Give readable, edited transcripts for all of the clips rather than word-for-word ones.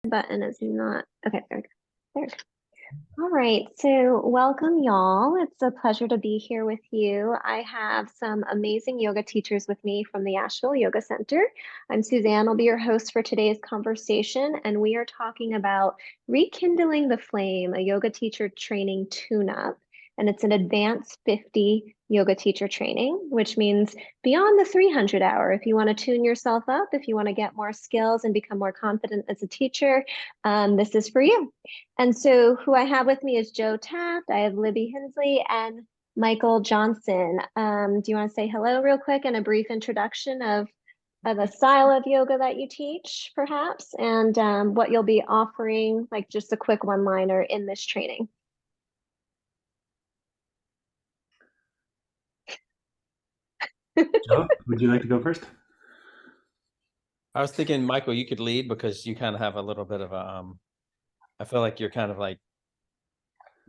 Button is not, okay, there we go. There we go. All right, so welcome y'all. It's a pleasure to be here with you. I have some amazing yoga teachers with me from the Asheville Yoga Center. I'm Suzanne, I'll be your host for today's conversation, and we are talking about Rekindling the Flame, a yoga teacher training tune-up. And it's an advanced 50 yoga teacher training, which means beyond the 300 hour. If you want to tune yourself up, if you want to get more skills and become more confident as a teacher, this is for you. And so who I have with me is Joe Taft, I have Libby Hinsley, and Michael Johnson. Do you want to say hello real quick and a brief introduction of a style of yoga that you teach, perhaps, and what you'll be offering, like just a quick one-liner in this training? Joe, would you like to go first? I was thinking, Michael, you could lead because you kind of have a little bit of a, I feel like you're kind of like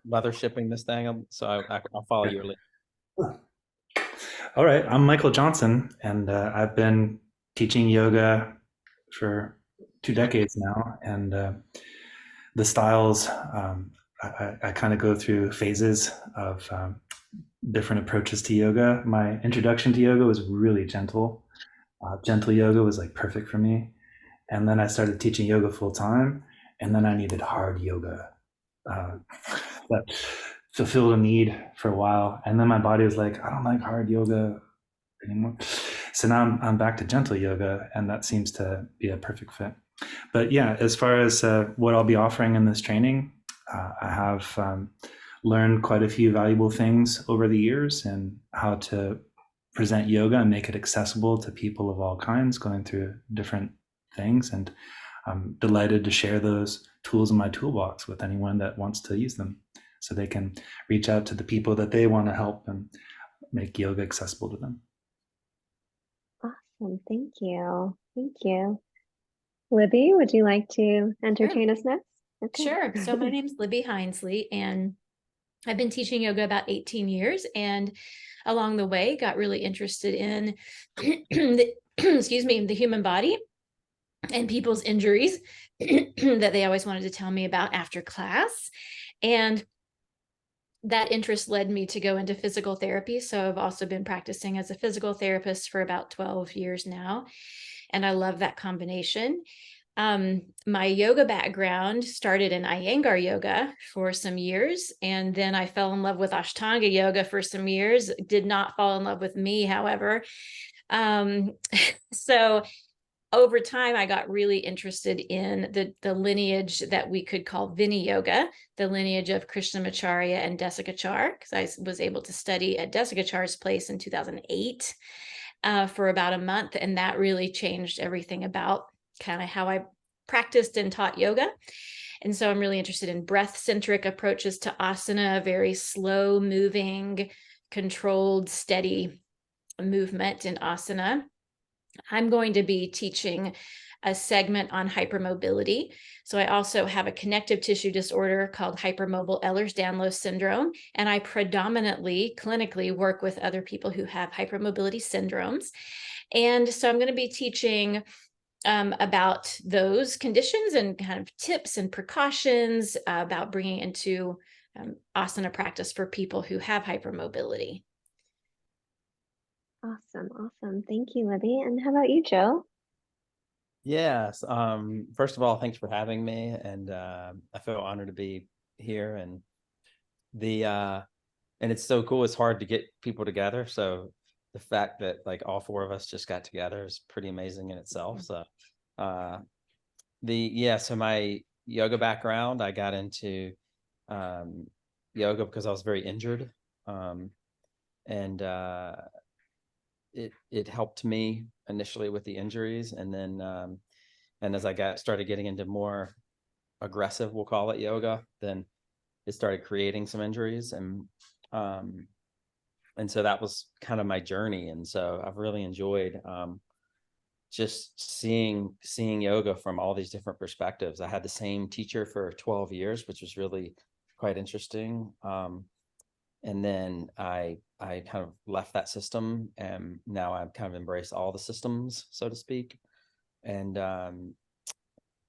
mothershipping this thing. So I'll follow your lead. All right, I'm Michael Johnson, and I've been teaching yoga for 2 decades now. And the styles, I kind of go through phases of different approaches to yoga. My introduction to yoga was really gentle. Gentle yoga was like perfect for me. And then I started teaching yoga full time, and then I needed hard yoga. That fulfilled a need for a while, and then my body was like, I don't like hard yoga anymore. So now I'm back to gentle yoga, and that seems to be a perfect fit. But yeah, as far as what I'll be offering in this training, I have learned quite a few valuable things over the years and how to present yoga and make it accessible to people of all kinds going through different things. And I'm delighted to share those tools in my toolbox with anyone that wants to use them, so they can reach out to the people that they want to help and make yoga accessible to them. Awesome, thank you. Thank you. Libby, would you like to entertain Sure. us next? Okay. Sure. So my name's Libby Hinsley, and I've been teaching yoga about 18 years, and along the way got really interested in the, excuse me, the human body and people's injuries that they always wanted to tell me about after class. And that interest led me to go into physical therapy. So I've also been practicing as a physical therapist for about 12 years now. And I love that combination. My yoga background started in Iyengar yoga for some years, and then I fell in love with Ashtanga yoga for some years. Did not fall in love with me, however. So over time, I got really interested in the lineage that we could call Vini Yoga, the lineage of Krishnamacharya and Desikachar, because I was able to study at Desikachar's place in 2008 for about a month, and that really changed everything about kind of how I practiced and taught yoga. And so I'm really interested in breath-centric approaches to asana, very slow moving, controlled, steady movement in asana. I'm going to be teaching a segment on hypermobility. So I also have a connective tissue disorder called hypermobile Ehlers-Danlos syndrome, and I predominantly clinically work with other people who have hypermobility syndromes. And so I'm going to be teaching about those conditions and kind of tips and precautions about bringing into asana practice for people who have hypermobility. Awesome, awesome. Thank you, Libby. And how about you, Joe? Yes. First of all, thanks for having me, and I feel honored to be here. And and it's so cool. It's hard to get people together, so the fact that like all four of us just got together is pretty amazing in itself. So uh, so my yoga background, I got into yoga because I was very injured, and it helped me initially with the injuries, and then and as I started getting into more aggressive, we'll call it, yoga, then it started creating some injuries, and so that was kind of my journey. And so I've really enjoyed just seeing yoga from all these different perspectives. I had the same teacher for 12 years, which was really quite interesting. And then I kind of left that system, and now I've kind of embraced all the systems, so to speak. And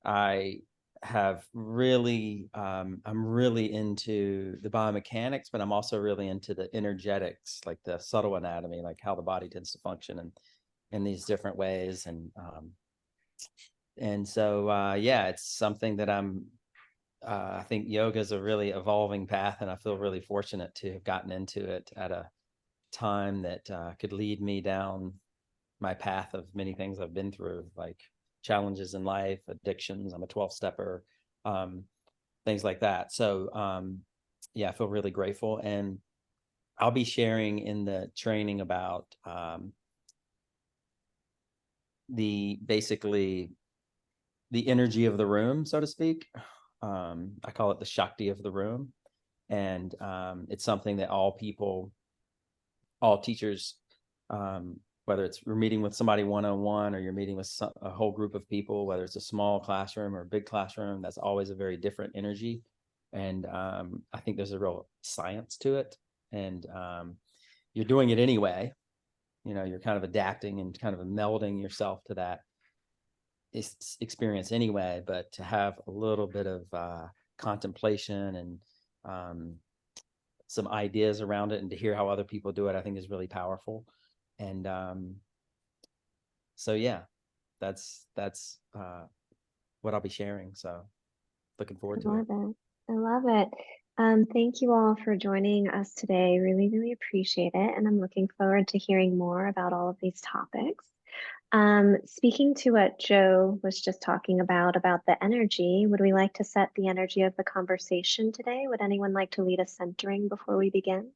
I have really, I'm really into the biomechanics, but I'm also really into the energetics, like the subtle anatomy, like how the body tends to function in these different ways. And so, yeah, it's something that I think yoga is a really evolving path, and I feel really fortunate to have gotten into it at a time that could lead me down my path of many things I've been through, like challenges in life, addictions. I'm a 12-stepper, things like that. So, yeah, I feel really grateful. And I'll be sharing in the training about basically the energy of the room, so to speak. I call it the Shakti of the room. And it's something that all people, all teachers, whether it's we're meeting with somebody one-on-one or you're meeting with a whole group of people, whether it's a small classroom or a big classroom, that's always a very different energy. And I think there's a real science to it. And you're doing it anyway. You're kind of adapting and kind of melding yourself to that experience anyway. But to have a little bit of contemplation and some ideas around it and to hear how other people do it, I think is really powerful. And so, yeah, that's what I'll be sharing. So looking forward to it. I love it. Thank you all for joining us today. Really, really appreciate it. And I'm looking forward to hearing more about all of these topics. Speaking to what Joe was just talking about the energy, would we like to set the energy of the conversation today? Would anyone like to lead a centering before we begin?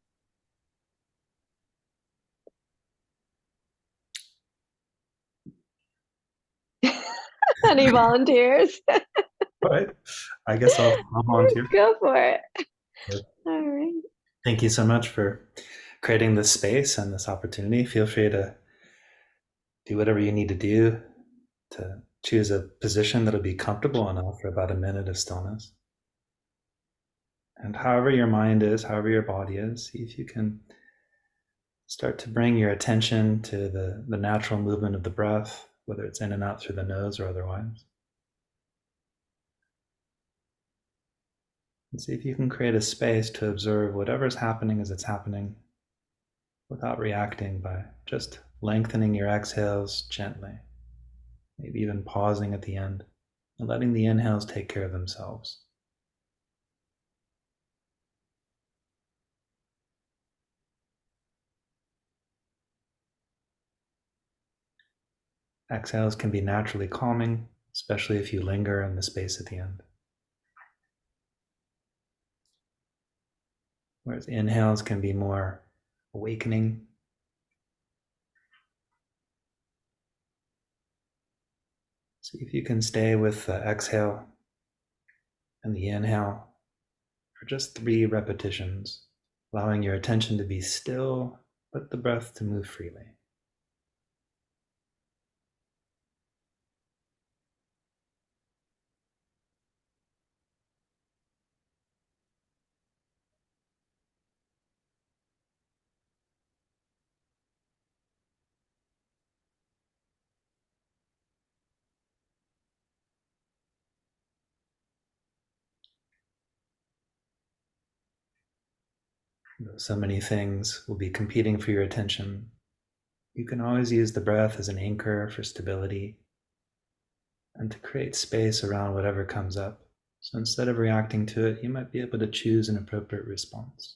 Any volunteers? All right. I guess I'll volunteer. Go for it. Good. All right. Thank you so much for creating this space and this opportunity. Feel free to do whatever you need to do to choose a position that'll be comfortable enough for about a minute of stillness. And however your mind is, however your body is, see if you can start to bring your attention to the natural movement of the breath, whether it's in and out through the nose or otherwise. And see if you can create a space to observe whatever's happening as it's happening without reacting, by just lengthening your exhales gently, maybe even pausing at the end and letting the inhales take care of themselves. Exhales can be naturally calming, especially if you linger in the space at the end. Whereas inhales can be more awakening. See if you can stay with the exhale and the inhale for just 3 repetitions, allowing your attention to be still, but the breath to move freely. So many things will be competing for your attention. You can always use the breath as an anchor for stability and to create space around whatever comes up. So instead of reacting to it, you might be able to choose an appropriate response.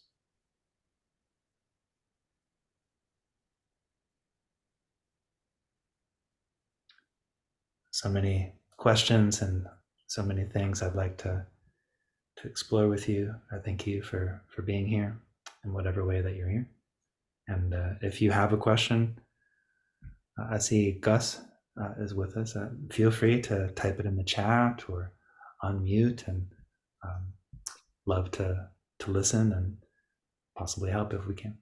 So many questions and so many things I'd like to explore with you. I thank you for being here in whatever way that you're here. And if you have a question, I see Gus is with us. Feel free to type it in the chat or unmute, and love to listen and possibly help if we can.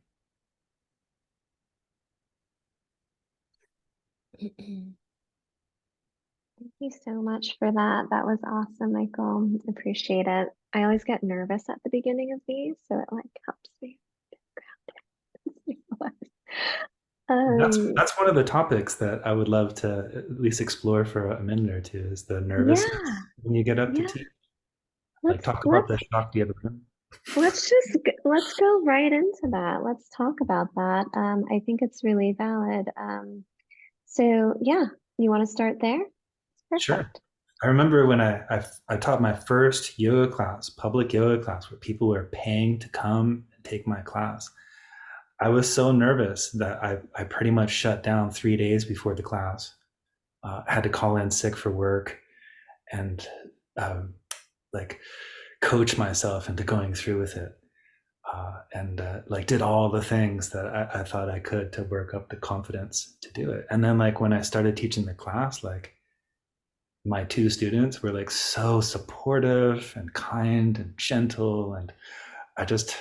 Thank you so much for that. That was awesome, Michael. Appreciate it. I always get nervous at the beginning of these, so it like helps me. Um, That's one of the topics that I would love to at least explore for a minute or two, is the yeah, nervousness when you get up to yeah. teach. Like, Let's talk about let's the shock the other room. let's go right into that. Let's talk about that. I think it's really valid. So yeah, you want to start there? Sure. Perfect. I remember when I taught my first yoga class, public yoga class, where people were paying to come and take my class. I was so nervous that I pretty much shut down 3 days before the class. I had to call in sick for work and um, like coach myself into going through with it. And like did all the things that I thought I could to work up the confidence to do it. And then like when I started teaching the class, like my two students were like so supportive and kind and gentle, and I just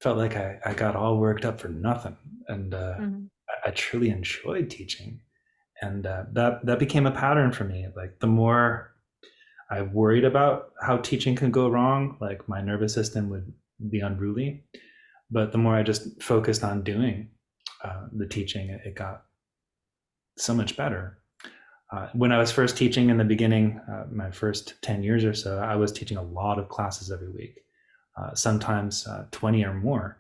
felt like I got all worked up for nothing. And Mhm. I truly enjoyed teaching, and that became a pattern for me. Like the more I worried about how teaching could go wrong, like my nervous system would be unruly. But the more I just focused on doing the teaching, it got so much better. When I was first teaching in the beginning, my first 10 years or so, I was teaching a lot of classes every week, sometimes 20 or more.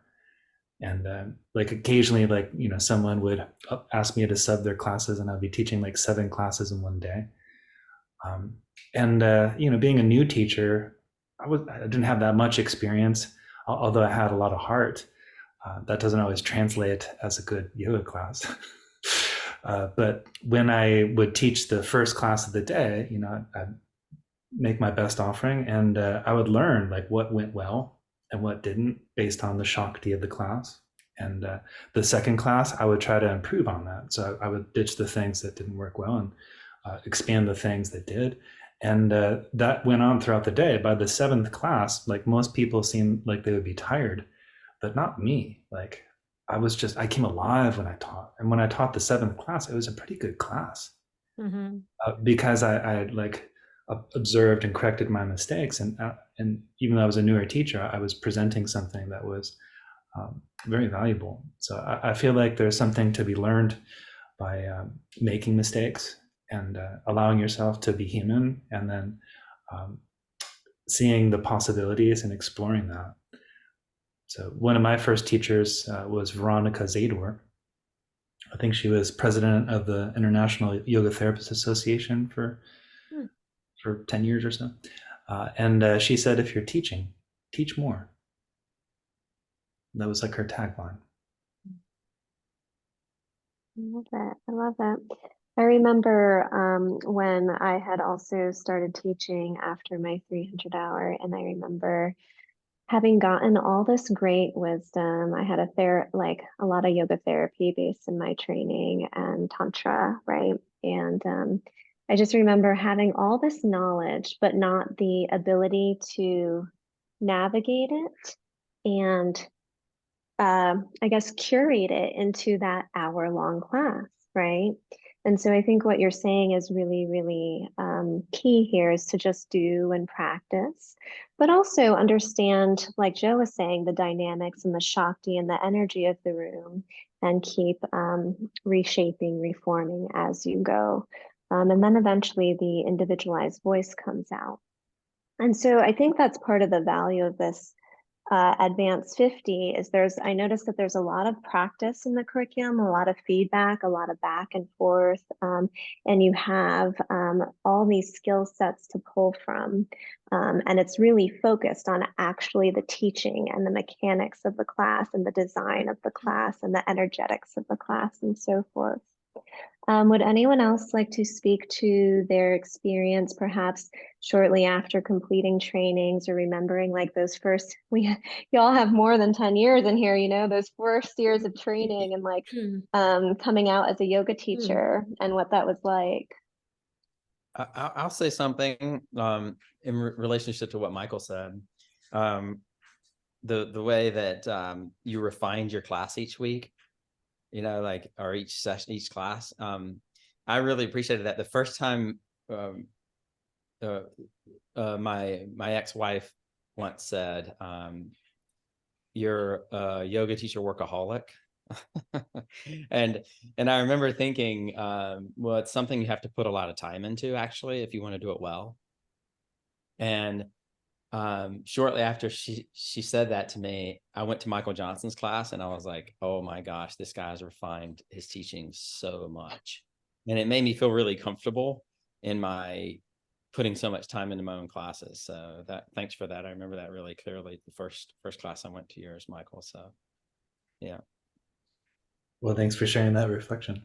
And like occasionally, like, you know, someone would ask me to sub their classes, and I'd be teaching like 7 classes in one day. Um, and, you know, being a new teacher, I didn't have that much experience, although I had a lot of heart. That doesn't always translate as a good yoga class. But when I would teach the first class of the day, you know, I'd make my best offering, and I would learn like what went well and what didn't based on the Shakti of the class. And the second class, I would try to improve on that. So I would ditch the things that didn't work well and expand the things that did. And that went on throughout the day. By the 7th class, like most people seemed like they would be tired, but not me. Like I came alive when I taught. And when I taught the 7th class, it was a pretty good class Mhm. because I had like observed and corrected my mistakes. And even though I was a newer teacher, I was presenting something that was very valuable. So I feel like there's something to be learned by making mistakes and allowing yourself to be human, and then um, seeing the possibilities and exploring that. So one of my first teachers was Veronica Zador. I think she was president of the International Yoga Therapists Association Hmm. for 10 years or so. And she said, if you're teaching, teach more. That was like her tagline. I love it. I love it. I remember when I had also started teaching after my 300 hour, and I remember having gotten all this great wisdom. I had like a lot of yoga therapy based in my training and tantra, right? And I just remember having all this knowledge, but not the ability to navigate it and I guess curate it into that hour-long class, right? And so I think what you're saying is really, really key here, is to just do and practice, but also understand, like Joe was saying, the dynamics and the Shakti and the energy of the room, and keep reshaping, reforming as you go. And then eventually the individualized voice comes out. And so I think that's part of the value of this Advanced 50 is I noticed that there's a lot of practice in the curriculum, a lot of feedback, a lot of back and forth, and you have all these skill sets to pull from. And it's really focused on actually the teaching and the mechanics of the class and the design of the class and the energetics of the class and so forth. Would anyone else like to speak to their experience, perhaps shortly after completing trainings, or remembering like those first, you all have more than 10 years in here, you know, those first years of training and like coming out as a yoga teacher and what that was like? I'll say something in relationship to what Michael said. The way that you refined your class each week, you know, like, or each session, each class. I really appreciated that. The first time my ex-wife once said, you're a yoga teacher workaholic. and I remember thinking, well, it's something you have to put a lot of time into, actually, if you want to do it well. And shortly after she said that to me, I went to Michael Johnson's class, and I was like, oh my gosh, this guy's refined his teaching so much. And it made me feel really comfortable in my putting so much time into my own classes. So thanks for that. I remember that really clearly. The first class I went to yours, Michael. So yeah. Well, thanks for sharing that reflection.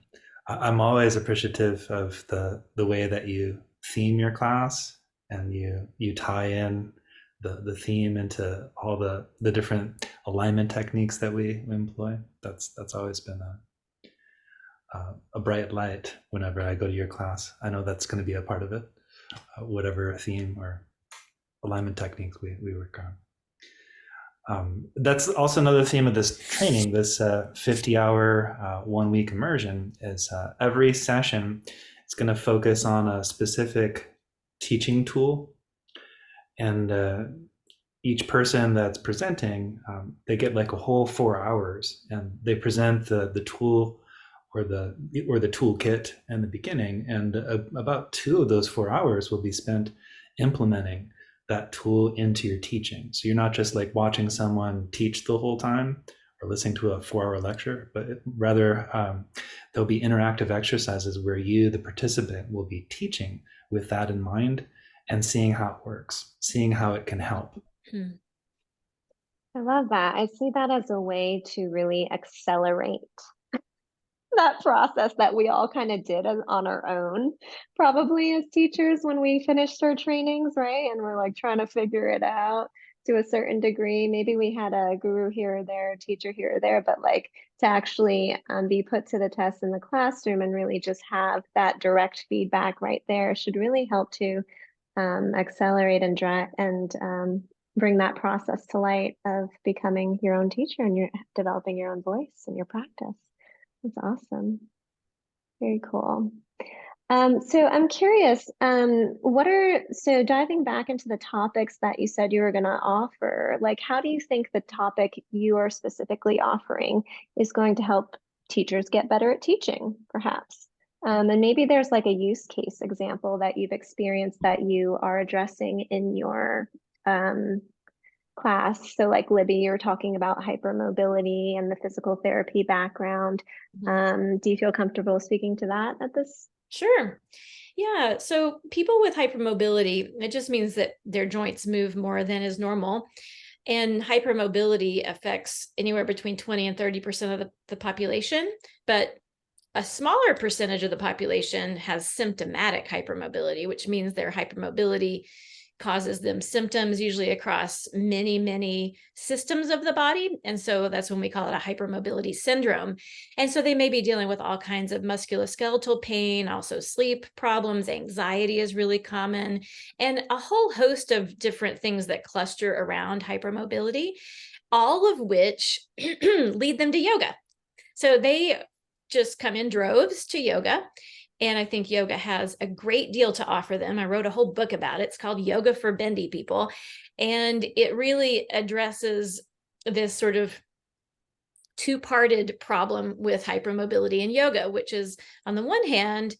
I'm always appreciative of the way that you theme your class, and you tie in the theme into all the different alignment techniques that we employ. That's always been a bright light whenever I go to your class. I know that's going to be a part of it, whatever theme or alignment techniques we work on. That's also another theme of this training, this 50-hour, 1-week immersion, is every session is going to focus on a specific teaching tool. And each person that's presenting, they get like a whole 4 hours, and they present the tool or the toolkit in the beginning. And about 2 of those 4 hours will be spent implementing that tool into your teaching. So you're not just like watching someone teach the whole time or listening to a 4-hour lecture, but rather there'll be interactive exercises where you, the participant, will be teaching with that in mind and seeing how it works, seeing how it can help. I love that. I see that as a way to really accelerate that process that we all kind of did on our own, probably as teachers when we finished our trainings, right? And we're like trying to figure it out to a certain degree. Maybe we had a guru here or there, a teacher here or there, but like to actually be put to the test in the classroom and really just have that direct feedback right there should really help to accelerate and drive and bring that process to light of becoming your own teacher and you're developing your own voice in your practice. That's awesome. Very cool. So I'm curious, so diving back into the topics that you said you were going to offer, like how do you think the topic you are specifically offering is going to help teachers get better at teaching, perhaps? And maybe there's like a use case example that you've experienced that you are addressing in your class. So like Libby, you were talking about hypermobility and the physical therapy background. Do you feel comfortable speaking to that at this? Sure. Yeah. So people with hypermobility, it just means that their joints move more than is normal. And hypermobility affects anywhere between 20 and 30% of the population, but a smaller percentage of the population has symptomatic hypermobility, which means their hypermobility causes them symptoms, usually across many, many systems of the body. And so that's when we call it a hypermobility syndrome. And so they may be dealing with all kinds of musculoskeletal pain, also sleep problems, anxiety is really common, and a whole host of different things that cluster around hypermobility, all of which lead them to yoga. So they just come in droves to yoga. And I think yoga has a great deal to offer them. I wrote a whole book about it. It's called Yoga for Bendy People. And it really addresses this sort of two-parted problem with hypermobility in yoga, which is, on the one hand,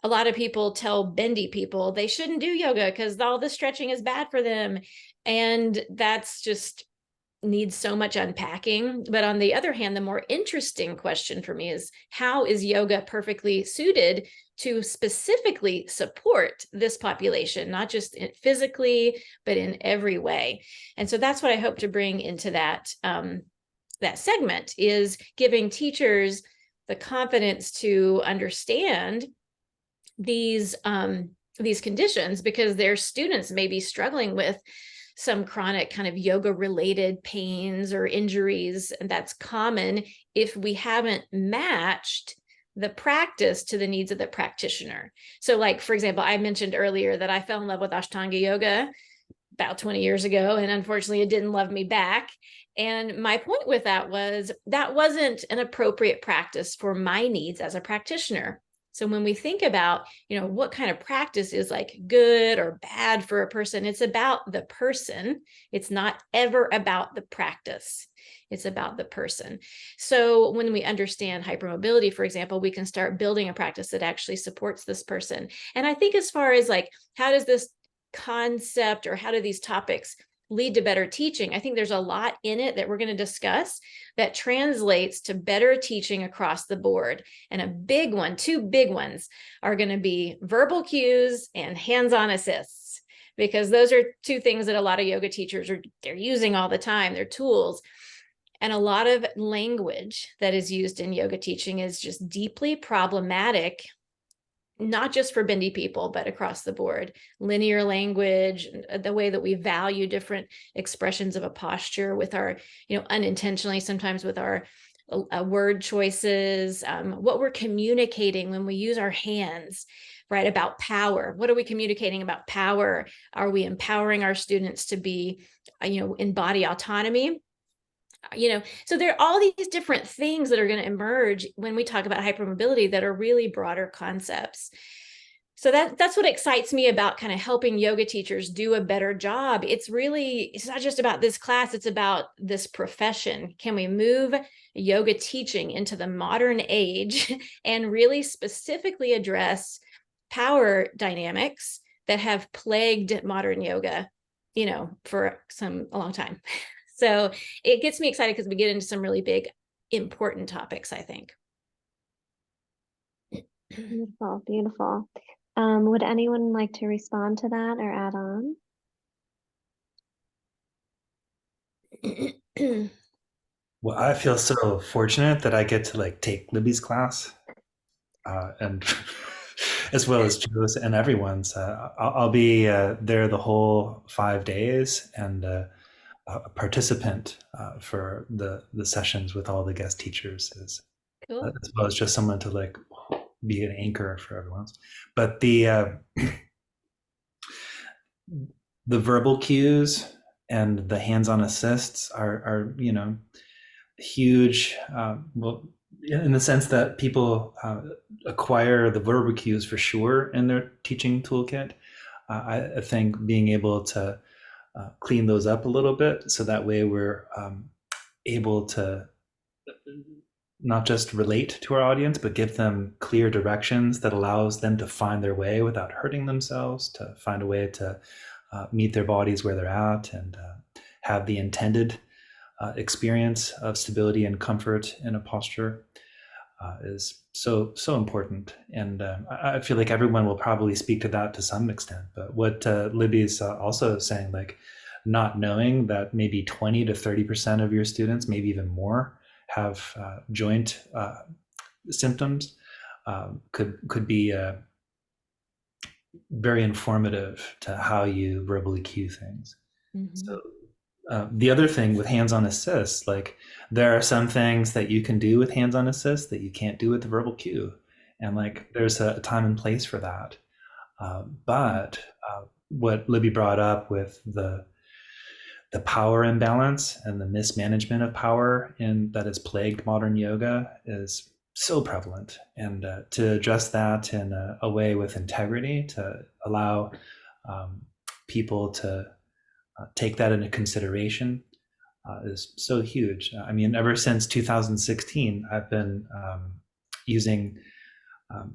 a lot of people tell bendy people they shouldn't do yoga because all the stretching is bad for them. And that's just needs so much unpacking. But on the other hand, the more interesting question for me is, how is yoga perfectly suited to specifically support this population, not just physically, but in every way? And so that's what I hope to bring into that, that segment, is giving teachers the confidence to understand these conditions, because their students may be struggling with some chronic kind of yoga related pains or injuries. And that's common if we haven't matched the practice to the needs of the practitioner. So like, for example, I mentioned earlier that I fell in love with Ashtanga yoga about 20 years ago, and unfortunately it didn't love me back. And my point with that was that wasn't an appropriate practice for my needs as a practitioner. So when we think about, what kind of practice is like good or bad for a person, it's about the person. It's not ever about the practice. It's about the person. So when we understand hypermobility, for example, we can start building a practice that actually supports this person. And I think as far as like, how does this concept or how do these topics lead to better teaching? I think there's a lot in it that we're going to discuss that translates to better teaching across the board. And a big one, two big ones are going to be verbal cues and hands-on assists, because those are two things that a lot of yoga teachers they're using all the time. They're tools. And a lot of language that is used in yoga teaching is just deeply problematic, not just for bendy people, but across the board. Linear language, the way that we value different expressions of a posture with our, unintentionally, sometimes with our word choices, what we're communicating when we use our hands, right? About power. What are we communicating about power? Are we empowering our students to be, in body autonomy? So there are all these different things that are going to emerge when we talk about hypermobility that are really broader concepts. So that's what excites me about kind of helping yoga teachers do a better job. It's not just about this class, it's about this profession. Can we move yoga teaching into the modern age and really specifically address power dynamics that have plagued modern yoga, for a long time. So it gets me excited because we get into some really big, important topics, I think. Beautiful, beautiful. Would anyone like to respond to that or add on? Well, I feel so fortunate that I get to like take Libby's class, and as well as Joe's and everyone's. I'll be there the whole 5 days and a participant for the sessions with all the guest teachers, Cool. as well as just someone to like be an anchor for everyone else. But the verbal cues and the hands-on assists are huge. Well, in the sense that people acquire the verbal cues for sure in their teaching toolkit. I think being able to clean those up a little bit, so that way we're able to not just relate to our audience, but give them clear directions that allows them to find their way without hurting themselves, to find a way to meet their bodies where they're at, and have the intended experience of stability and comfort in a posture is so important. And I feel like everyone will probably speak to that to some extent. But what Libby's also saying, like not knowing that maybe 20 to 30% of your students, maybe even more, have joint symptoms could be very informative to how you verbally cue things. Mm-hmm. So the other thing with hands-on assists, like there are some things that you can do with hands-on assists that you can't do with the verbal cue, and like there's a time and place for that. But what Libby brought up with the power imbalance and the mismanagement of power that has plagued modern yoga is so prevalent, and to address that in a way with integrity, to allow people to take that into consideration is so huge. I mean, ever since 2016, I've been using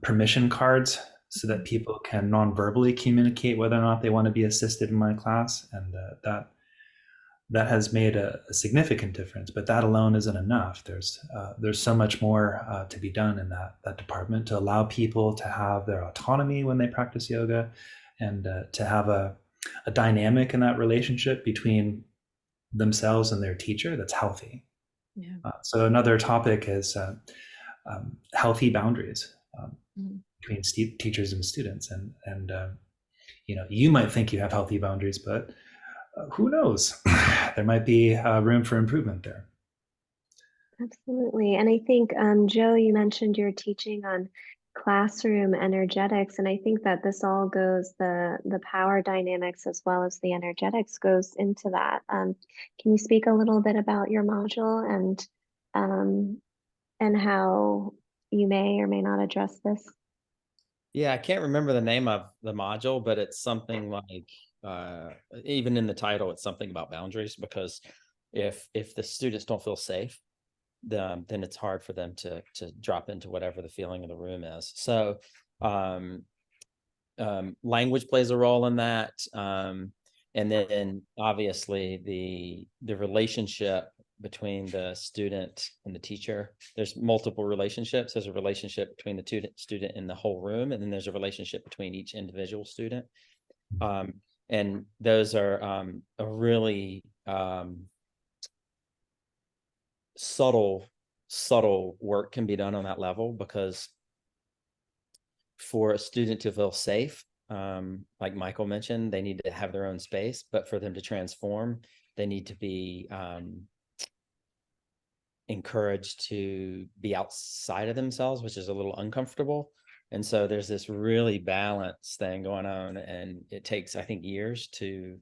permission cards so that people can non-verbally communicate whether or not they want to be assisted in my class, and that has made a significant difference. But that alone isn't enough. There's so much more to be done in that department, to allow people to have their autonomy when they practice yoga, and to have a dynamic in that relationship between themselves and their teacher that's healthy. Yeah. So another topic is healthy boundaries between teachers and students, and you might think you have healthy boundaries, but who knows? There might be room for improvement there. Absolutely. And I think, Joe, you mentioned you're teaching on classroom energetics, and I think that this all goes, the power dynamics as well as the energetics goes into that. Can you speak a little bit about your module and how you may or may not address this? Yeah, I can't remember the name of the module, but it's something like even in the title, it's something about boundaries, because if the students don't feel safe, then it's hard for them to drop into whatever the feeling of the room is. So language plays a role in that. And then obviously the relationship between the student and the teacher. There's multiple relationships. There's a relationship between the student and the whole room, and then there's a relationship between each individual student. And those are a really subtle work can be done on that level, because for a student to feel safe, like Michael mentioned, they need to have their own space, but for them to transform, they need to be encouraged to be outside of themselves, which is a little uncomfortable. And so there's this really balanced thing going on, and it takes, I think, years to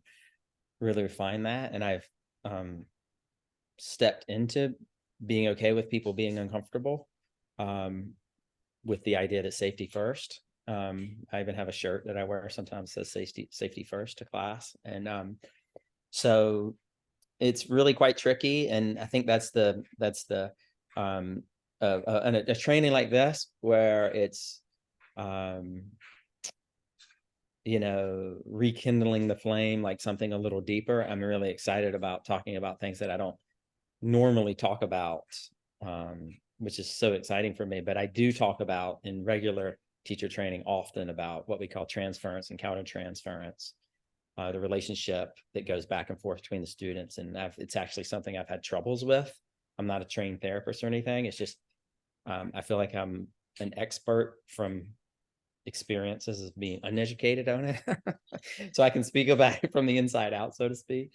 really refine that. And I've stepped into being okay with people being uncomfortable, with the idea that safety first. I even have a shirt that I wear sometimes that says safety first to class. And so it's really quite tricky. And I think that's the a training like this, where it's rekindling the flame, like something a little deeper. I'm really excited about talking about things that I don't normally talk about, which is so exciting for me. But I do talk about in regular teacher training often about what we call transference and countertransference, the relationship that goes back and forth between the students. And it's actually something I've had troubles with. I'm not a trained therapist or anything. It's just, I feel like I'm an expert from experiences as being uneducated on it. So I can speak about it from the inside out, so to speak.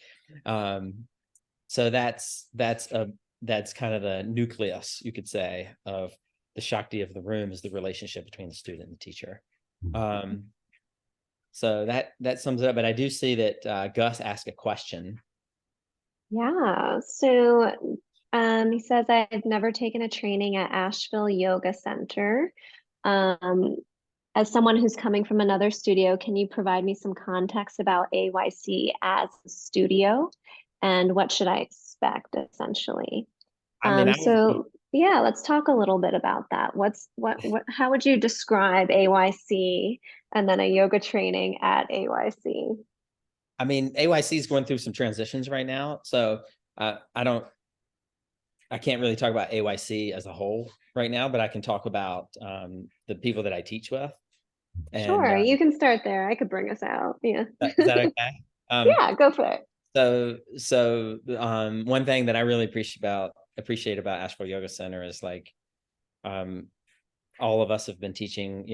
So that's kind of the nucleus, you could say, of the Shakti of the room, is the relationship between the student and the teacher. So that sums it up. But I do see that Gus asked a question. Yeah. So he says, I've never taken a training at Asheville Yoga Center. As someone who's coming from another studio, can you provide me some context about AYC as a studio, and what should I expect, essentially? So yeah, let's talk a little bit about that. How would you describe AYC and then a yoga training at AYC? I mean, AYC is going through some transitions right now, so I can't really talk about AYC as a whole right now, but I can talk about the people that I teach with. And sure, you can start there. I could bring us out. Yeah. Is that okay? Yeah, go for it. So one thing that I really appreciate about Asheville Yoga Center is, like, all of us have been teaching,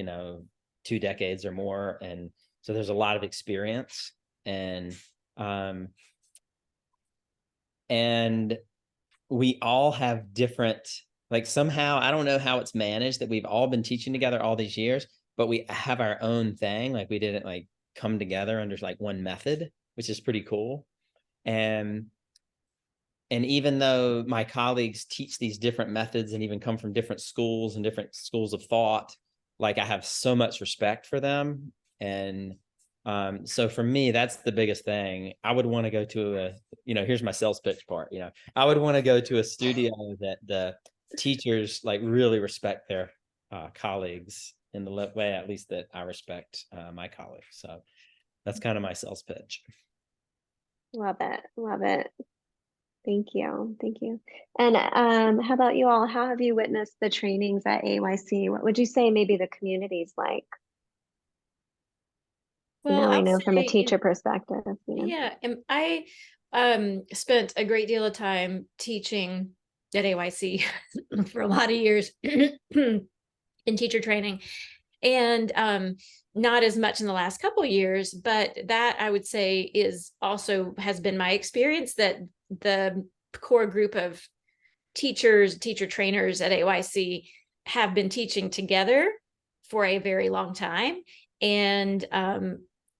2 decades or more, and so there's a lot of experience, and we all have different, like, somehow, I don't know how it's managed that we've all been teaching together all these years, but we have our own thing. Like, we didn't like come together under like one method, which is pretty cool. And even though my colleagues teach these different methods and even come from different schools and different schools of thought, like, I have so much respect for them. And so for me, that's the biggest thing. I would want to go to here's my sales pitch part. I would want to go to a studio that the teachers like really respect their colleagues in the way, at least, that I respect my colleagues. So that's kind of my sales pitch. Love it. Love it. Thank you. Thank you. And how about you all? How have you witnessed the trainings at AYC? What would you say maybe the community's like? Well, I I'll know from a say, teacher perspective. yeah, and I spent a great deal of time teaching at AYC for a lot of years in teacher training, and not as much in the last couple of years, but that, I would say, has been my experience, that the core group of teacher trainers at AYC have been teaching together for a very long time, and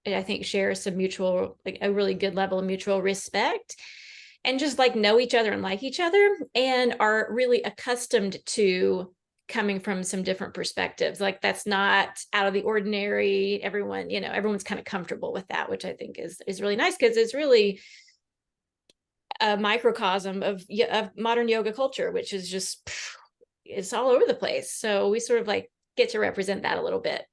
I think share some mutual, like a really good level of mutual respect, and just like know each other and like each other, and are really accustomed to coming from some different perspectives. Like that's not out of the ordinary. Everyone, everyone's kind of comfortable with that, which I think is really nice, because it's really a microcosm of modern yoga culture, which is just, it's all over the place. So we sort of like get to represent that a little bit.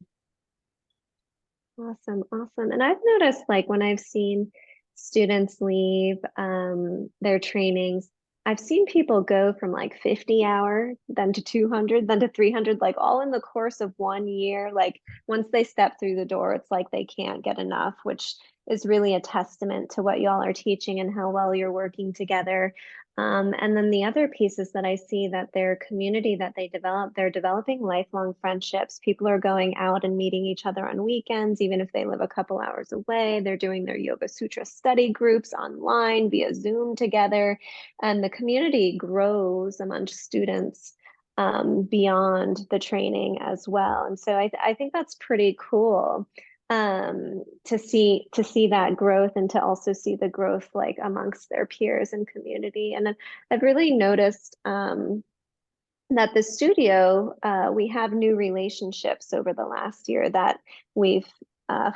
Awesome, awesome. And I've noticed, like, when I've seen students leave their trainings, I've seen people go from like 50 hour, then to 200, then to 300, like all in the course of 1 year. Like once they step through the door, it's like they can't get enough, which is really a testament to what y'all are teaching and how well you're working together. And then the other piece is that I see that their community that they develop, they're developing lifelong friendships. People are going out and meeting each other on weekends, even if they live a couple hours away. They're doing their Yoga Sutra study groups online via Zoom together. And the community grows amongst students beyond the training as well. And so I think that's pretty cool to see that growth, and to also see the growth like amongst their peers and community. And I've really noticed that the studio, we have new relationships over the last year that we've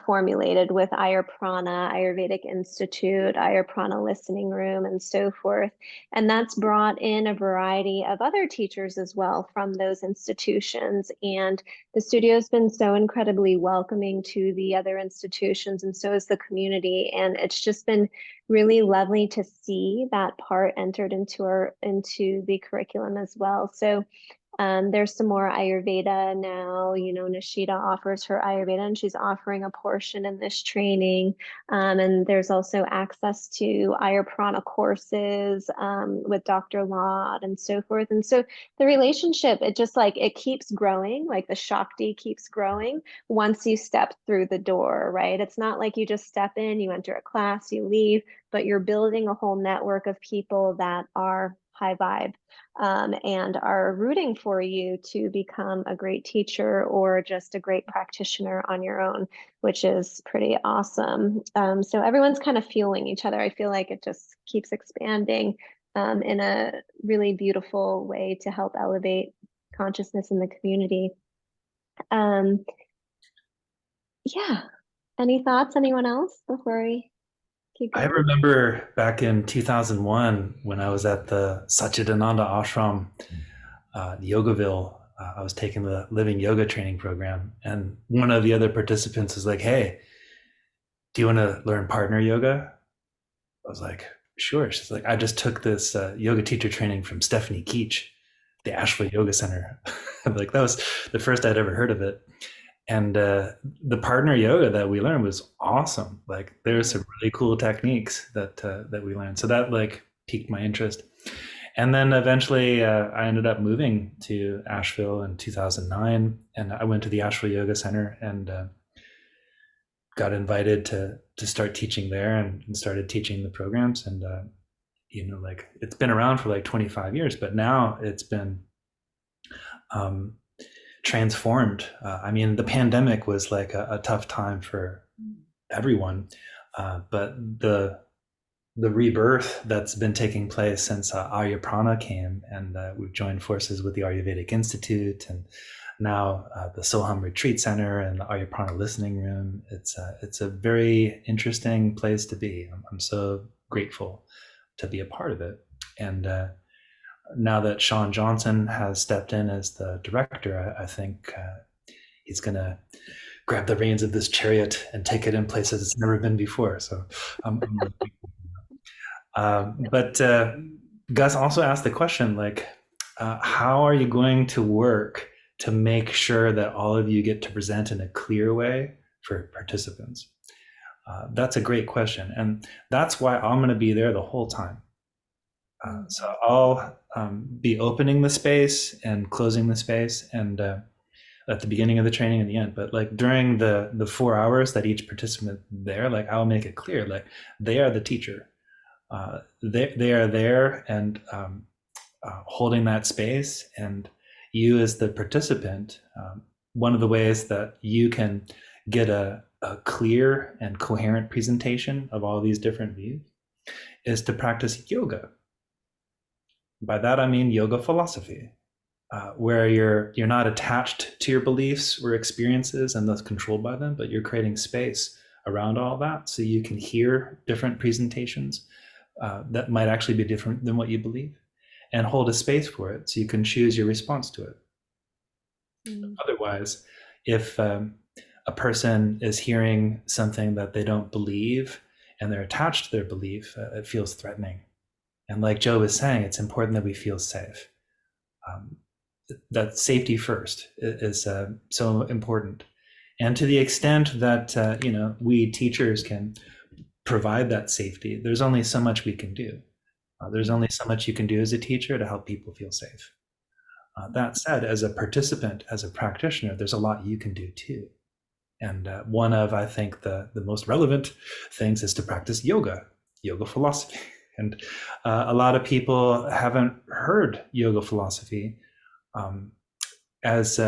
formulated with Ayurprana, Ayurvedic Institute, Ayurprana Listening Room, and so forth. And that's brought in a variety of other teachers as well from those institutions. And the studio has been so incredibly welcoming to the other institutions, and so is the community. And it's just been really lovely to see that part entered into the curriculum as well. So there's some more Ayurveda now. Nishita offers her Ayurveda, and she's offering a portion in this training. And there's also access to Ayurprana courses with Dr. Lott and so forth. And so the relationship, it just like, it keeps growing, like the Shakti keeps growing once you step through the door, right? It's not like you just step in, you enter a class, you leave, but you're building a whole network of people that are high vibe and are rooting for you to become a great teacher or just a great practitioner on your own, which is pretty awesome. So everyone's kind of fueling each other. I feel like it just keeps expanding in a really beautiful way to help elevate consciousness in the community. Yeah. Any thoughts? Anyone else before we keep I going? remember back in 2001 when I was at the Satchidananda Ashram, Yogaville. I was taking the living yoga training program, and one of the other participants was like, "Hey, do you want to learn partner yoga?" I was like, "Sure." She's like, "I just took this yoga teacher training from Stephanie Keach, the Asheville Yoga Center." Like that was the first I'd ever heard of it. And the partner yoga that we learned was awesome. Like there's some really cool techniques that we learned. So that like piqued my interest. And then eventually I ended up moving to Asheville in 2009, and I went to the Asheville Yoga Center and got invited to start teaching there, and started teaching the programs. And like it's been around for like 25 years, but now it's been transformed. I mean, the pandemic was like a tough time for everyone, but the rebirth that's been taking place since Arya-Prana came, and we've joined forces with the Ayurvedic Institute, and now the Soham Retreat Center and the Arya-Prana Listening Room. It's a very interesting place to be. I'm so grateful to be a part of it. And now that Sean Johnson has stepped in as the director, I think he's going to grab the reins of this chariot and take it in places it's never been before. So I'm but Gus also asked the question, like, how are you going to work to make sure that all of you get to present in a clear way for participants? That's a great question. And that's why I'm going to be there the whole time. So I'll be opening the space and closing the space, and at the beginning of the training and the end. But like during the 4 hours that each participant there, like I'll make it clear, like they are the teacher. They are there and holding that space, and you as the participant, one of the ways that you can get a clear and coherent presentation of all these different views is to practice yoga. By that I mean yoga philosophy. where you're not attached to your beliefs or experiences and thus controlled by them, but you're creating space around all that so you can hear different presentations that might actually be different than what you believe, and hold a space for it so you can choose your response to it. Otherwise, if a person is hearing something that they don't believe and they're attached to their belief, it feels threatening. And like Joe was saying, it's important that we feel safe. That safety first is so important. And to the extent that we teachers can provide that safety, there's only so much we can do. There's only so much you can do as a teacher to help people feel safe. That said, as a participant, as a practitioner, there's a lot you can do too. And one of, I think, the most relevant things is to practice yoga philosophy. And a lot of people haven't heard yoga philosophy as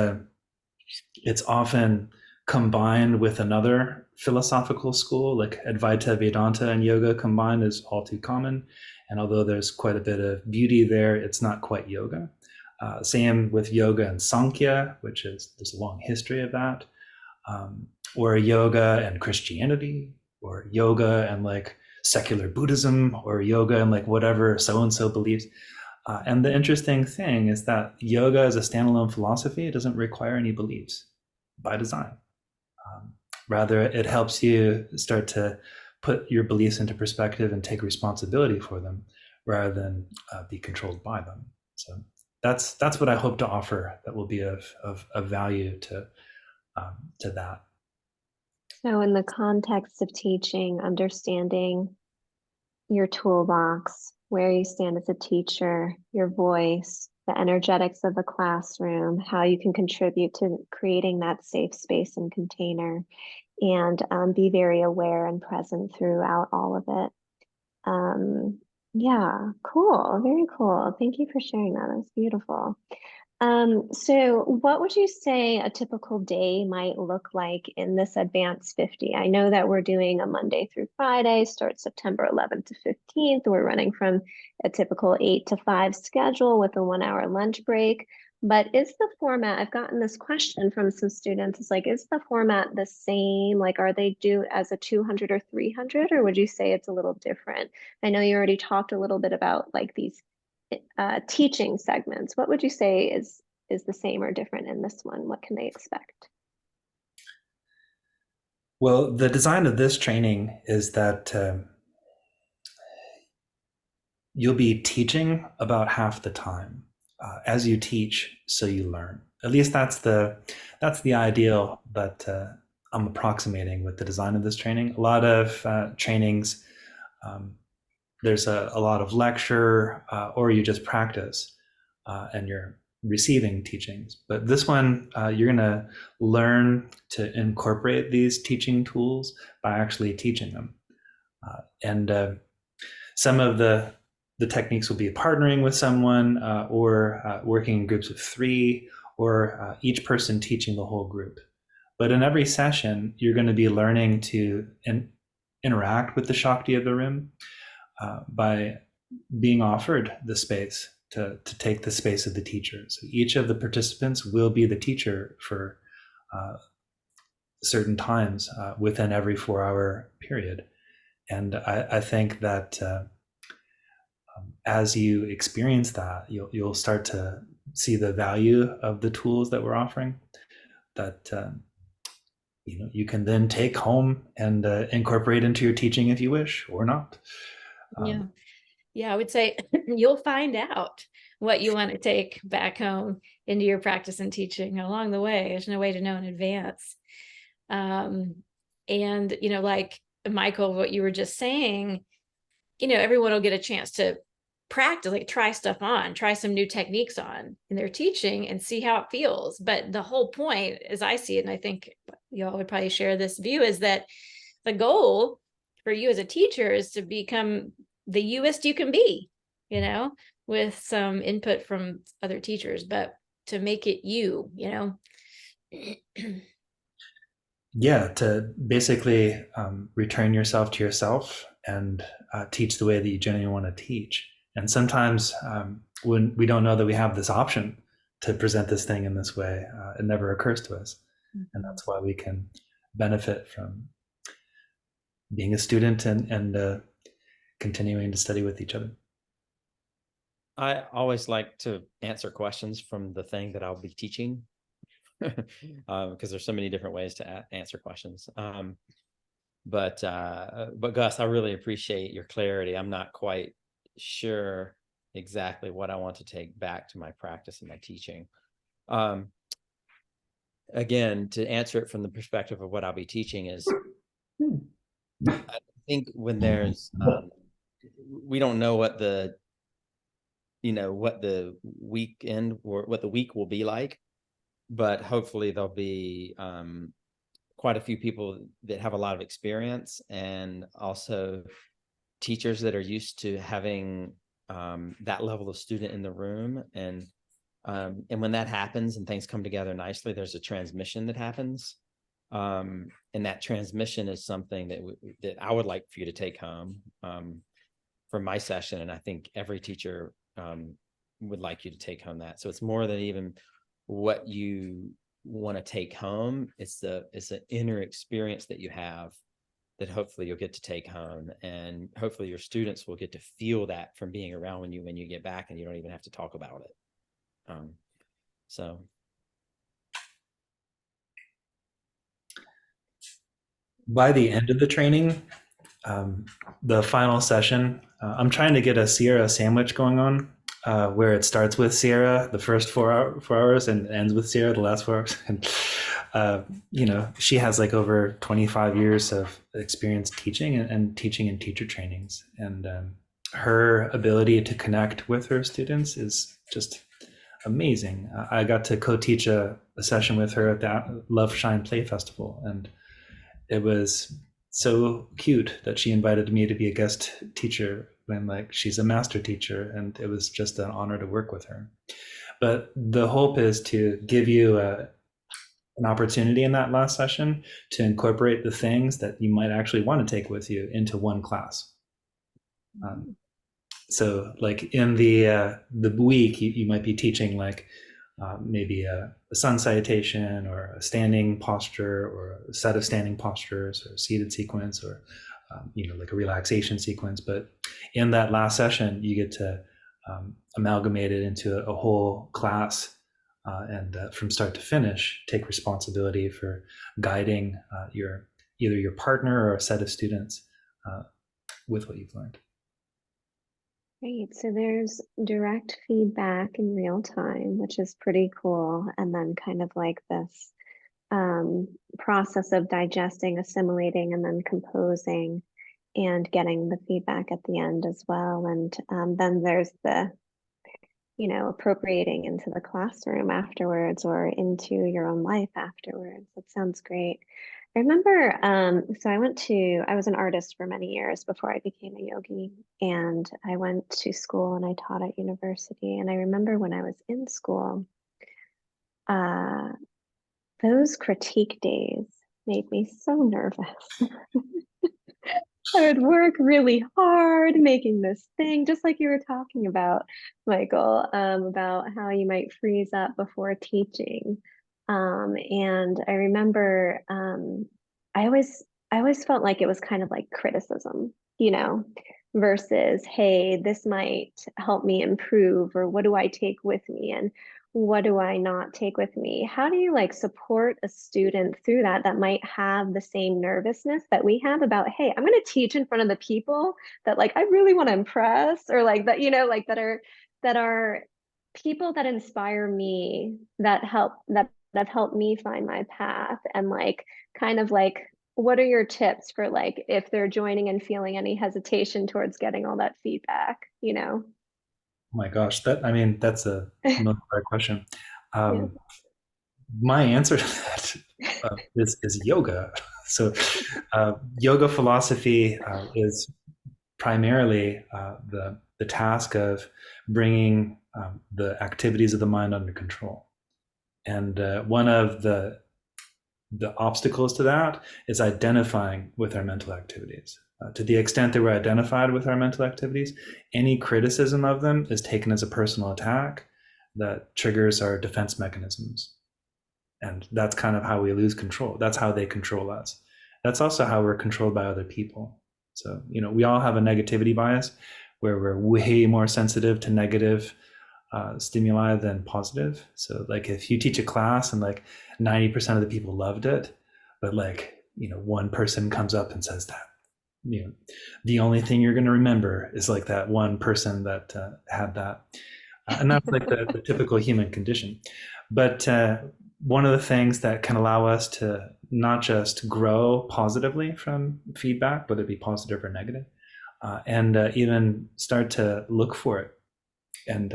it's often combined with another philosophical school, like Advaita Vedanta and yoga combined is all too common. And although there's quite a bit of beauty there, it's not quite yoga. Same with yoga and Sankhya, there's a long history of that, or yoga and Christianity, or yoga and like secular Buddhism, or yoga and like whatever so-and-so believes. And the interesting thing is that yoga as a standalone philosophy doesn't require any beliefs by design. Rather, it helps you start to put your beliefs into perspective and take responsibility for them rather than be controlled by them. So that's what I hope to offer that will be of value to that. So in the context of teaching, understanding your toolbox, where you stand as a teacher, your voice, the energetics of the classroom, how you can contribute to creating that safe space and container, and be very aware and present throughout all of it. Yeah, cool, very cool. Thank you for sharing that. That's beautiful. So what would you say a typical day might look like in this Advanced 50? I know that we're doing a Monday through Friday, start September 11th to 15th. We're running from a typical 8 to 5 schedule with a 1-hour lunch break. But is the format, I've gotten this question from some students, it's like, is the format the same? Like, are they due as a 200 or 300, or would you say it's a little different? I know you already talked a little bit about like these teaching segments. What would you say is the same or different in this one? What can they expect? Well, the design of this training is that you'll be teaching about half the time. As you teach, so you learn. At least that's the ideal that I'm approximating with the design of this training. A lot of trainings, there's a lot of lecture, or you just practice and you're receiving teachings. But this one, you're going to learn to incorporate these teaching tools by actually teaching them. And some of the techniques will be partnering with someone, or working in groups of 3, or each person teaching the whole group. But in every session, you're going to be learning to interact with the Shakti of the room by being offered the space to take the space of the teacher. So each of the participants will be the teacher for certain times within every 4-hour period. And I think that as you experience that, you'll start to see the value of the tools that we're offering, that you can then take home and incorporate into your teaching if you wish, or not. Yeah, I would say you'll find out what you want to take back home into your practice and teaching along the way. There's no way to know in advance. And, like Michael, what you were just saying, everyone will get a chance to practice, like try stuff on, try some new techniques on in their teaching and see how it feels. But the whole point, as I see it, and I think y'all would probably share this view, is that the goal for you as a teacher is to become the youest you can be, with some input from other teachers, but to make it you. Yeah, to basically return yourself to yourself and teach the way that you genuinely want to teach. And sometimes when we don't know that we have this option, to present this thing in this way. It never occurs to us. And that's why we can benefit from being a student and continuing to study with each other. I always like to answer questions from the thing that I'll be teaching, because there's so many different ways to answer questions. But Gus, I really appreciate your clarity. I'm not quite sure exactly what I want to take back to my practice and my teaching. Again, to answer it from the perspective of what I'll be teaching is, I think when there's, we don't know what the weekend or what the week will be like, but hopefully there'll be quite a few people that have a lot of experience, and also teachers that are used to having that level of student in the room. And when that happens and things come together nicely, there's a transmission that happens. And that transmission is something that I would like for you to take home from my session. And I think every teacher would like you to take home that. So it's more than even what you want to take home. It's an inner experience that you have that hopefully you'll get to take home, and hopefully your students will get to feel that from being around when you get back, and you don't even have to talk about it. So. By the end of the training, the final session, I'm trying to get a Sierra sandwich going on, where it starts with Sierra the first 4 hours and ends with Sierra the last 4 hours. And she has like over 25 years of experience teaching and teaching and teacher trainings, and her ability to connect with her students is just amazing. I got to co-teach a session with her at the Love Shine Play Festival, and it was so cute that she invited me to be a guest teacher when she's a master teacher, and it was just an honor to work with her. But the hope is to give you an opportunity in that last session to incorporate the things that you might actually want to take with you into one class. So like in the week, you might be teaching maybe a sun salutation or a standing posture or a set of standing postures or a seated sequence or like a relaxation sequence. But in that last session, you get to amalgamate it into a whole class, and from start to finish, take responsibility for guiding either your partner or a set of students with what you've learned. Great. So there's direct feedback in real time, which is pretty cool. And then kind of like this process of digesting, assimilating, and then composing and getting the feedback at the end as well. And then there's the, appropriating into the classroom afterwards or into your own life afterwards. That sounds great. I remember, so I was an artist for many years before I became a yogi, and I went to school and I taught at university. And I remember when I was in school, those critique days made me so nervous. I would work really hard making this thing, just like you were talking about, Michael, about how you might freeze up before teaching. And I remember I always felt like it was kind of like criticism, versus, hey, this might help me improve, or what do I take with me and what do I not take with me? How do you support a student through that might have the same nervousness that we have about, hey, I'm going to teach in front of the people that I really want to impress, or that are people that inspire me, that have helped me find my path, and what are your tips for if they're joining and feeling any hesitation towards getting all that feedback? Oh my gosh, that's a another great question. Yeah. My answer to that is yoga. So yoga philosophy is primarily the task of bringing the activities of the mind under control. And one of the obstacles to that is identifying with our mental activities. To the extent that we're identified with our mental activities, any criticism of them is taken as a personal attack. that triggers our defense mechanisms. And that's kind of how we lose control. That's how they control us. That's also how we're controlled by other people. So, we all have a negativity bias where we're way more sensitive to negative stimuli than positive. So like if you teach a class and like 90% of the people loved it, but like, one person comes up and says that, the only thing you're going to remember is like that one person that had that. And that's like the typical human condition. But one of the things that can allow us to not just grow positively from feedback, whether it be positive or negative, and even start to look for it and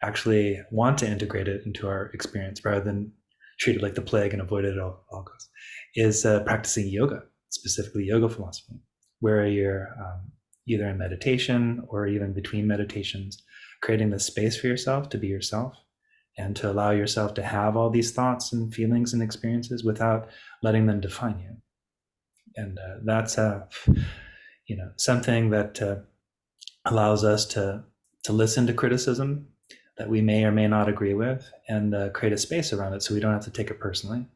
actually want to integrate it into our experience rather than treat it like the plague and avoid it at all costs, is practicing yoga, specifically yoga philosophy, where you're either in meditation or even between meditations, creating the space for yourself to be yourself and to allow yourself to have all these thoughts and feelings and experiences without letting them define you. And that's something that allows us to listen to criticism that we may or may not agree with and create a space around it so we don't have to take it personally.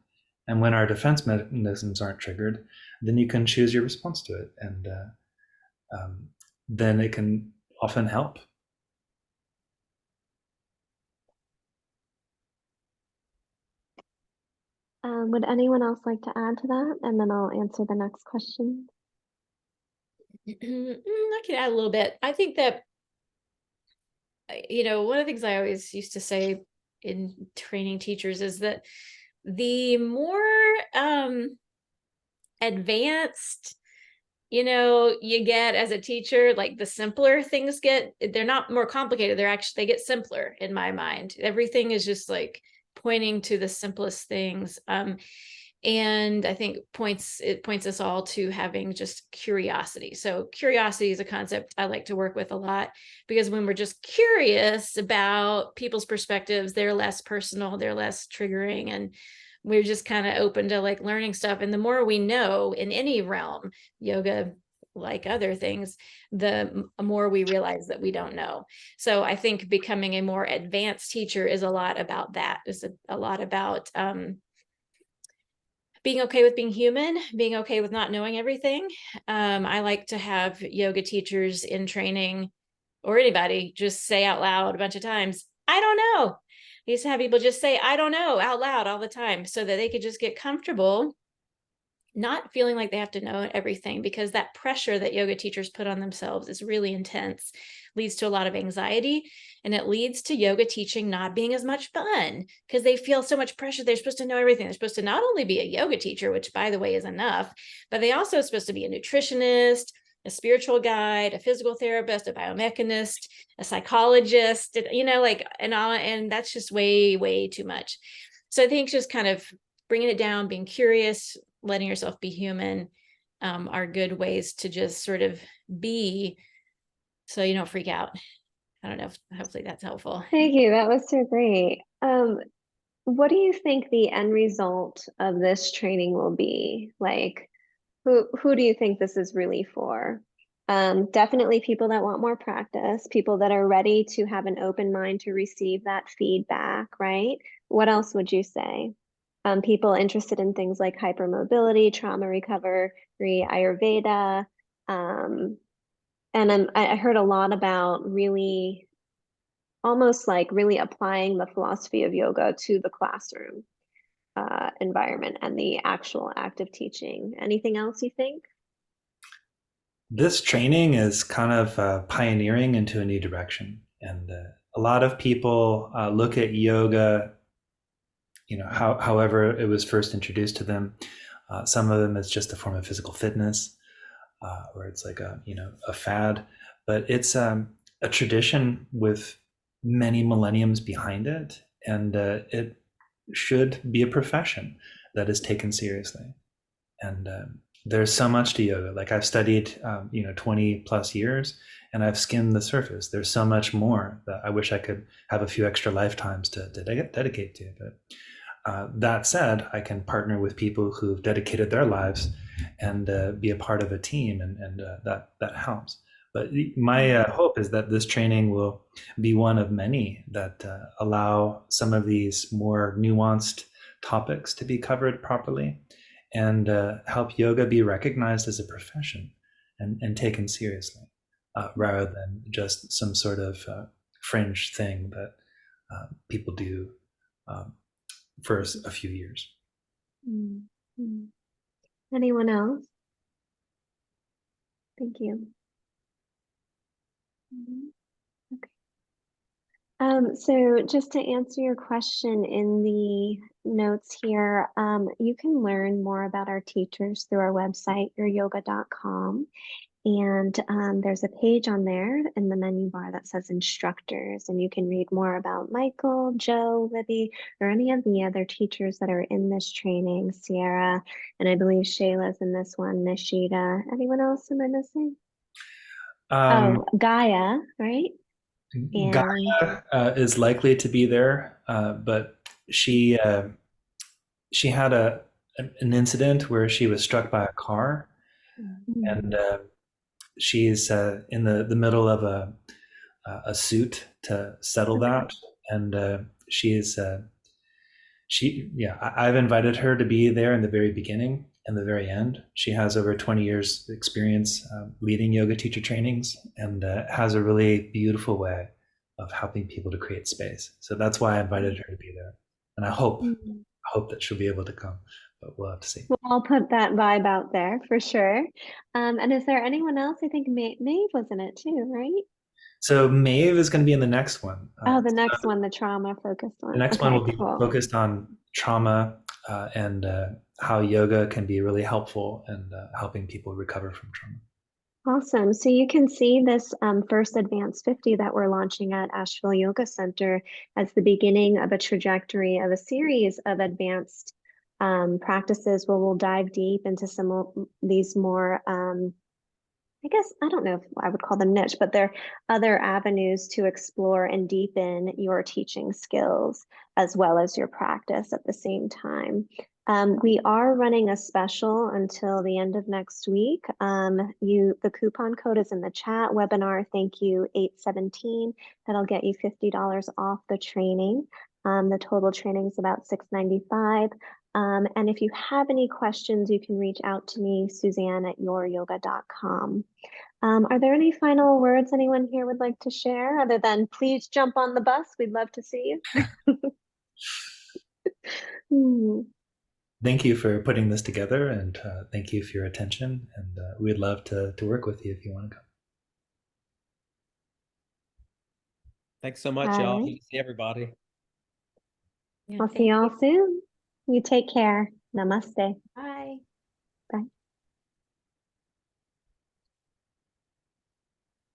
And when our defense mechanisms aren't triggered, then you can choose your response to it. And then it can often help. Would anyone else like to add to that? And then I'll answer the next question. I can add a little bit. I think that, one of the things I always used to say in training teachers is that the more advanced, you get as a teacher, like the simpler things get. They're not more complicated. They get simpler in my mind. Everything is just like pointing to the simplest things. And I think it points us all to having just curiosity. So curiosity is a concept I like to work with a lot, because when we're just curious about people's perspectives, they're less personal, they're less triggering, and we're just kind of open to like learning stuff. And the more we know in any realm, yoga, like other things, the more we realize that we don't know. So I think becoming a more advanced teacher is a lot about that. It's a lot about being okay with being human, being okay with not knowing everything. I like to have yoga teachers in training, or anybody, just say out loud a bunch of times, I don't know. I used to have people just say, I don't know, out loud all the time, so that they could just get comfortable not feeling like they have to know everything, because that pressure that yoga teachers put on themselves is really intense, leads to a lot of anxiety, and it leads to yoga teaching not being as much fun because they feel so much pressure. They're supposed to know everything. They're supposed to not only be a yoga teacher, which by the way is enough, but they also are supposed to be a nutritionist, a spiritual guide, a physical therapist, a biomechanist, a psychologist, and that's just way, way too much. So I think just kind of bringing it down, being curious, letting yourself be human, are good ways to just sort of be, so you don't freak out. I don't know if hopefully that's helpful. Thank you. That was so great. What do you think the end result of this training will be? Like, who do you think this is really for? Definitely people that want more practice, people that are ready to have an open mind to receive that feedback, right? What else would you say? People interested in things like hypermobility, trauma recovery, Ayurveda. And I heard a lot about really, almost like really applying the philosophy of yoga to the classroom environment and the actual active teaching. Anything else you think? This training is kind of pioneering into a new direction. And a lot of people look at yoga, however it was first introduced to them. Some of them it's just a form of physical fitness, or it's like a fad, but it's a tradition with many millenniums behind it, and it should be a profession that is taken seriously. And there's so much to yoga. Like I've studied 20 plus years, and I've skimmed the surface. There's so much more that I wish I could have a few extra lifetimes to dedicate to. But that said, I can partner with people who've dedicated their lives and be a part of a team, and that helps. But my hope is that this training will be one of many that allow some of these more nuanced topics to be covered properly and help yoga be recognized as a profession and taken seriously rather than just some sort of fringe thing that people do for a few years. Mm-hmm. Anyone else? Thank you. Okay. So just to answer your question in the notes here, you can learn more about our teachers through our website, youryoga.com. And there's a page on there in the menu bar that says instructors, and you can read more about Michael, Joe, Libby, or any of the other teachers that are in this training, Sierra, and I believe Shayla's in this one, Nishita. Anyone else am I missing? Oh, Gaia, right? And Gaia is likely to be there, but she had an incident where she was struck by a car, and she's in the middle of a suit to settle that, and I've invited her to be there in the very beginning and the very end. She has over 20 years experience leading yoga teacher trainings and has a really beautiful way of helping people to create space. So that's why I invited her to be there, and I hope that she'll be able to come, but we'll have to see. Well, I'll put that vibe out there for sure. And is there anyone else? I think Maeve was in it too, right? So Maeve is going to be in the next one. The next one, the trauma focused one. The next one will be focused on trauma and how yoga can be really helpful in helping people recover from trauma. Awesome. So you can see this first Advanced 50 that we're launching at Asheville Yoga Center as the beginning of a trajectory of a series of advanced practices where we'll dive deep into some of these more I guess, I don't know if I would call them niche, but they're other avenues to explore and deepen your teaching skills as well as your practice at the same time. We are running a special until the end of next week. The coupon code is in the chat, webinar thank you 817. That'll get you $50 off the training. The total training is about $695. And if you have any questions, you can reach out to me, Suzanne at youryoga.com. Are there any final words anyone here would like to share other than please jump on the bus? We'd love to see you. Thank you for putting this together, and thank you for your attention. And we'd love to work with you if you want to come. Thanks so much, y'all. Good to see everybody. I'll see y'all soon. You take care. Namaste. Bye.